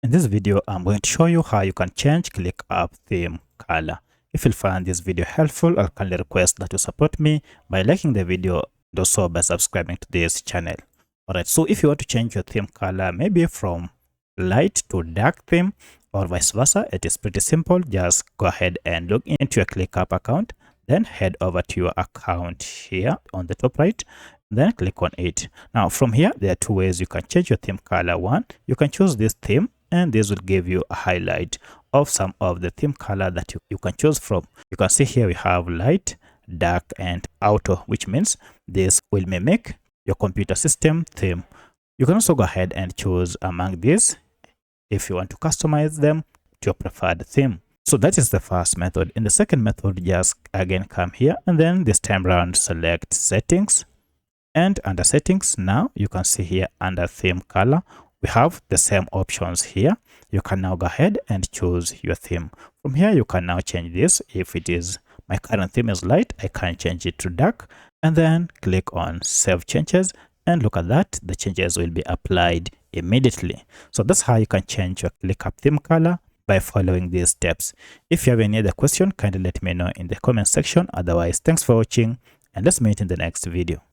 In this video, I'm going to show you how you can change ClickUp theme color. If you find this video helpful, I'll kindly request that you support me by liking the video and also by subscribing to this channel. Alright, so if you want to change your theme color, maybe from light to dark theme or vice versa, it is pretty simple. Just go ahead and log into your ClickUp account, then head over to your account here on the top right, then click on it. Now from here, there are two ways you can change your theme color. One, you can choose this theme, and this will give you a highlight of some of the theme color that you can choose from. You can see here we have light, dark, and auto, which means this will mimic your computer system theme. You can also go ahead and choose among these if you want to customize them to your preferred theme. So that is the first method. In the second method, just again come here and then this time around select settings, and under settings now you can see here under theme color we have the same options here. You can now go ahead and choose your theme. From here you can now change this. If it is my current theme is light, I can change it to dark, and then click on save changes, and look at that, the changes will be applied immediately. So that's how you can change your ClickUp theme color by following these steps. If you have any other question, kindly let me know in the comment section. Otherwise, thanks for watching, and let's meet in the next video.